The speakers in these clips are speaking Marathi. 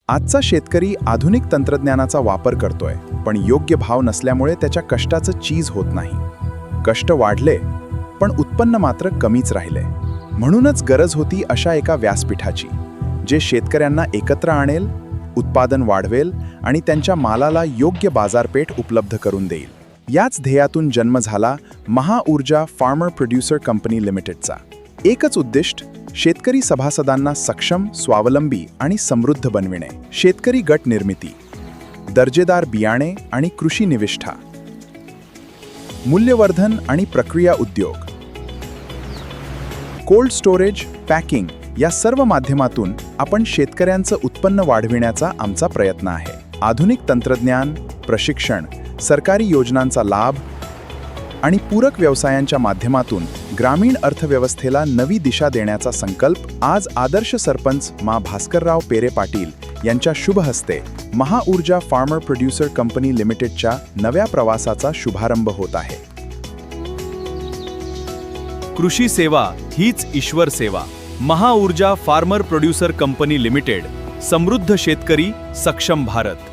आजचा शेतकरी आधुनिक तंत्रज्ञानाचा वापर करतोय, पण योग्य भाव नसल्यामुळे त्याच्या कष्टाचं चीज होत नाही. कष्ट वाढले, पण उत्पन्न मात्र कमीच राहिले. म्हणूनच गरज होती अशा एका व्यासपीठाची, जे शेतकऱ्यांना एकत्र आणेल, उत्पादन वाढवेल आणि त्यांच्या मालाला योग्य बाजारपेठ उपलब्ध करून देईल. याच ध्येयातून जन्म झाला महाऊर्जा फार्मर प्रोड्युसर कंपनी लिमिटेडचा. एकच उद्दिष्ट, शेतकरी सभासदांना सक्षम, स्वावलंबी आणि समृद्ध बनविणे. शेतकरी गट निर्मिती, दर्जेदार बियाणे आणि कृषी निविष्ठा, मूल्यवर्धन आणि प्रक्रिया उद्योग, कोल्ड स्टोरेज, पॅकिंग या सर्व माध्यमातून आपण शेतकऱ्यांचं उत्पन्न वाढविण्याचा आमचा प्रयत्न आहे. आधुनिक तंत्रज्ञान, प्रशिक्षण, सरकारी योजनांचा लाभ आणि पूरक व्यवसायांच्या माध्यमातून ग्रामीण अर्थव्यवस्थेला नवी दिशा देण्याचा संकल्प आज आदर्श सरपंच मा भास्करराव पेरे पाटील यांच्या शुभ हस्ते महाऊर्जा फार्मर प्रोड्युसर कंपनी लिमिटेडच्या नव्या प्रवासाचा शुभारंभ होत आहे. कृषी सेवा हीच ईश्वर सेवा. Mahaurja farmer producer company limited. समृद्ध शेतकरी, सक्षम भारत.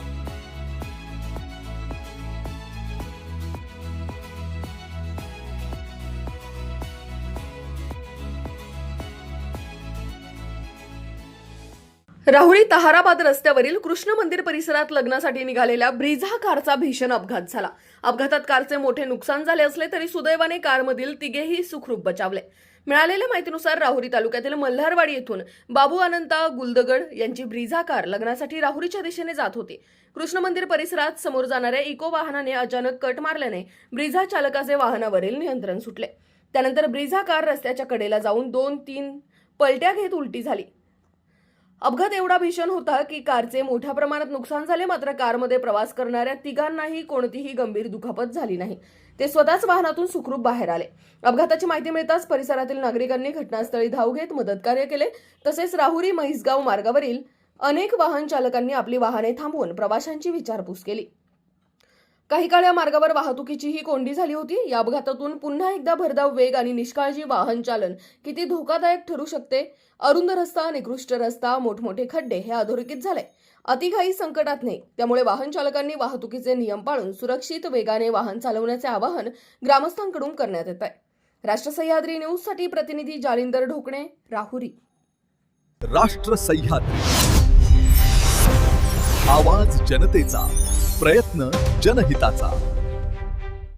राहुरी ताहाराबाद रस्त्यावरील कृष्ण मंदिर परिसरात लग्नासाठी निघालेल्या ब्रिझा कारचा भीषण अपघात झाला. अपघातात कारचे मोठे नुकसान झाले असले तरी सुदैवाने कारमधील तिघेही सुखरूप बचावले. मिळालेल्या माहितीनुसार राहुरी तालुक्यातील मल्हारवाडी येथून बाबू अनंता गुलदगड यांची ब्रिझा कार लग्नासाठी राहुरीच्या दिशेने जात होती. कृष्ण मंदिर परिसरात समोर जाणाऱ्या इको वाहनाने अचानक कट मारल्याने ब्रिझा चालकाचे वाहनावरील नियंत्रण सुटले. त्यानंतर ब्रिझा कार रस्त्याच्या कडेला जाऊन 2-3 पलट्या घेत उलटी झाली. अपघात एवढा भीषण होता की कारचे मोठ्या प्रमाणात नुकसान झाले, मात्र कारमध्ये प्रवास करणाऱ्या तिघांनाही कोणतीही गंभीर दुखापत झाली नाही. ते स्वतःच वाहनातून सुखरूप बाहेर आले. अपघाताची माहिती मिळताच परिसरातील नागरिकांनी घटनास्थळी धाव घेत मदतकार्य केले. तसेच राहुरी म्हैसगाव मार्गावरील अनेक वाहन चालकांनी आपली वाहने थांबवून प्रवाशांची विचारपूस केली. काही काळ या मार्गावर वाहतुकीचीही कोंडी झाली होती. या अपघातातून पुन्हा एकदा भरधाव वेग आणि निष्काळजी वाहन चालन किती धोकादायक ठरू शकते. अरुंद रस्ता, निकृष्ट रस्ता, मोठमोठे खड्डे हे अधोरेखित झाले. अतिघाई संकटात नाही. त्यामुळे वाहन चालकांनी वाहतुकीचे नियम पाळून सुरक्षित वेगाने वाहन चालवण्याचे आवाहन ग्रामस्थांकडून करण्यात येत आहे. राष्ट्र सह्याद्री न्यूज साठी प्रतिनिधी जालिंदर ढोकणे, राहुरी. राष्ट्र सह्याद्री, आवाज जनतेचा, प्रयत्न जनहिताचा.